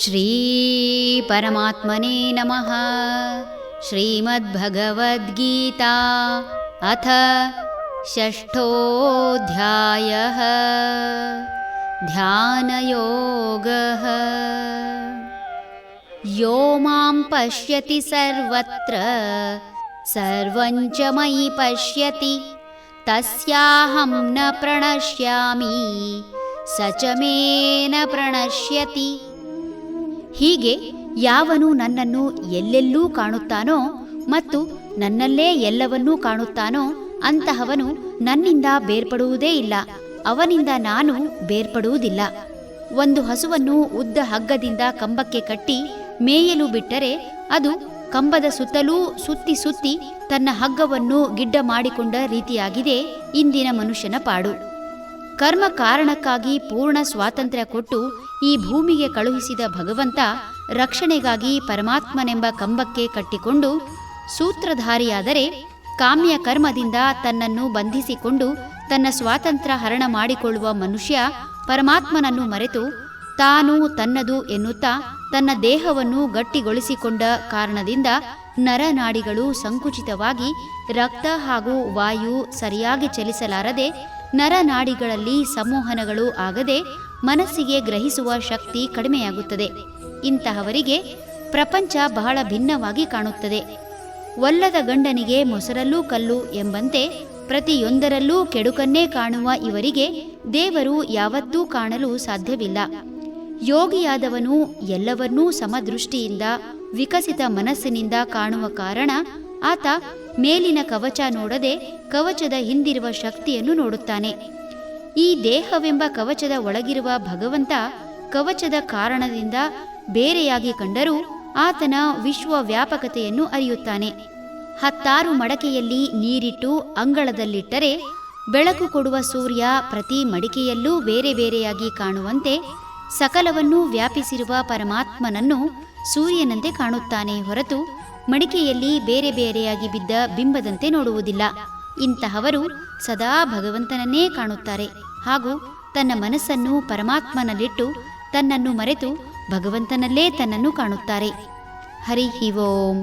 ಶ್ರೀ ಪರಮಾತ್ಮನೇ ನಮಃ. ಶ್ರೀಮದ್ಭಗವದ್ಗೀತಾ ಅಥ ಷಷ್ಠೋಧ್ಯಾಯಃ. ಧ್ಯಾನಯೋಗಃ. ಯೋ ಮಾಂ ಪಶ್ಯತಿ ಸರ್ವತ್ರ ಸರ್ವಂ ಚ ಮಯಿ ಪಶ್ಯತಿ ತಸ್ಯಾಹಂ ನ ಪ್ರಣಶ್ಯಾಮಿ ಸ ಚ ಮೇ ನ ಪ್ರಣಶ್ಯತಿ. ಹೀಗೆ ಯಾವನು ನನ್ನನ್ನು ಎಲ್ಲೆಲ್ಲೂ ಕಾಣುತ್ತಾನೋ ಮತ್ತು ನನ್ನಲ್ಲೇ ಎಲ್ಲವನ್ನೂ ಕಾಣುತ್ತಾನೋ ಅಂತಹವನು ನನ್ನಿಂದ ಬೇರ್ಪಡುವುದೇ ಇಲ್ಲ, ಅವನಿಂದ ನಾನು ಬೇರ್ಪಡುವುದಿಲ್ಲ. ಒಂದು ಹಸುವನ್ನು ಉದ್ದ ಹಗ್ಗದಿಂದ ಕಂಬಕ್ಕೆ ಕಟ್ಟಿ ಮೇಯಲು ಬಿಟ್ಟರೆ ಅದು ಕಂಬದ ಸುತ್ತಲೂ ಸುತ್ತಿ ಸುತ್ತಿ ತನ್ನ ಹಗ್ಗವನ್ನು ಗಿಡ್ಡ ಮಾಡಿಕೊಂಡ ರೀತಿಯಾಗಿದೆ ಇಂದಿನ ಮನುಷ್ಯನ ಪಾಡು. ಕರ್ಮ ಕಾರಣಕ್ಕಾಗಿ ಪೂರ್ಣ ಸ್ವಾತಂತ್ರ್ಯ ಕೊಟ್ಟು ಈ ಭೂಮಿಗೆ ಕಳುಹಿಸಿದ ಭಗವಂತ ರಕ್ಷಣೆಗಾಗಿ ಪರಮಾತ್ಮನೆಂಬ ಕಂಬಕ್ಕೆ ಕಟ್ಟಿಕೊಂಡು ಸೂತ್ರಧಾರಿಯಾದರೆ ಕಾಮ್ಯ ಕರ್ಮದಿಂದ ತನ್ನನ್ನು ಬಂಧಿಸಿಕೊಂಡು ತನ್ನ ಸ್ವಾತಂತ್ರ್ಯ ಹರಣ ಮಾಡಿಕೊಳ್ಳುವ ಮನುಷ್ಯ ಪರಮಾತ್ಮನನ್ನು ಮರೆತು ತಾನು ತನ್ನದು ಎನ್ನುತ್ತಾ ತನ್ನ ದೇಹವನ್ನು ಗಟ್ಟಿಗೊಳಿಸಿಕೊಂಡ ಕಾರಣದಿಂದ ನರನಾಡಿಗಳು ಸಂಕುಚಿತವಾಗಿ ರಕ್ತ ಹಾಗೂ ವಾಯು ಸರಿಯಾಗಿ ಚಲಿಸಲಾರದೆ ನರನಾಡಿಗಳಲ್ಲಿ ಸಂಮೋಹನಗಳು ಆಗದೆ ಮನಸ್ಸಿಗೆ ಗ್ರಹಿಸುವ ಶಕ್ತಿ ಕಡಿಮೆಯಾಗುತ್ತದೆ. ಇಂತಹವರಿಗೆ ಪ್ರಪಂಚ ಬಹಳ ಭಿನ್ನವಾಗಿ ಕಾಣುತ್ತದೆ. ಒಲ್ಲದ ಗಂಡನಿಗೆ ಮೊಸರಲ್ಲೂ ಕಲ್ಲು ಎಂಬಂತೆ ಪ್ರತಿಯೊಂದರಲ್ಲೂ ಕೆಡುಕನ್ನೇ ಕಾಣುವ ಇವರಿಗೆ ದೇವರು ಯಾವತ್ತೂ ಕಾಣಲು ಸಾಧ್ಯವಿಲ್ಲ. ಯೋಗಿಯಾದವನು ಎಲ್ಲವನ್ನೂ ಸಮದೃಷ್ಟಿಯಿಂದ ವಿಕಸಿತ ಮನಸ್ಸಿನಿಂದ ಕಾಣುವ ಕಾರಣ ಆತ ಮೇಲಿನ ಕವಚ ನೋಡದೆ ಕವಚದ ಹಿಂದಿರುವ ಶಕ್ತಿಯನ್ನು ನೋಡುತ್ತಾನೆ. ಈ ದೇಹವೆಂಬ ಕವಚದ ಒಳಗಿರುವ ಭಗವಂತ ಕವಚದ ಕಾರಣದಿಂದ ಬೇರೆಯಾಗಿ ಕಂಡರೂ ಆತನ ವಿಶ್ವವ್ಯಾಪಕತೆಯನ್ನು ಅರಿಯುತ್ತಾನೆ. 10 ಮಡಕೆಯಲ್ಲಿ ನೀರಿಟ್ಟು ಅಂಗಳದಲ್ಲಿಟ್ಟರೆ ಬೆಳಕು ಕೊಡುವ ಸೂರ್ಯ ಪ್ರತಿ ಮಡಿಕೆಯಲ್ಲೂ ಬೇರೆ ಬೇರೆಯಾಗಿ ಕಾಣುವಂತೆ ಸಕಲವನ್ನೂ ವ್ಯಾಪಿಸಿರುವ ಪರಮಾತ್ಮನನ್ನು ಸೂರ್ಯನಂತೆ ಕಾಣುತ್ತಾನೆ ಹೊರತು ಮಡಿಕೆಯಲ್ಲಿ ಬೇರೆ ಬೇರೆಯಾಗಿ ಬಿದ್ದ ಬಿಂಬದಂತೆ ನೋಡುವುದಿಲ್ಲ. ಇಂತಹವರು ಸದಾ ಭಗವಂತನನ್ನೇ ಕಾಣುತ್ತಾರೆ ಹಾಗೂ ತನ್ನ ಮನಸ್ಸನ್ನು ಪರಮಾತ್ಮನಲ್ಲಿಟ್ಟು ತನ್ನನ್ನು ಮರೆತು ಭಗವಂತನಲ್ಲೇ ತನ್ನನ್ನು ಕಾಣುತ್ತಾರೆ. ಹರಿ ಓಂ.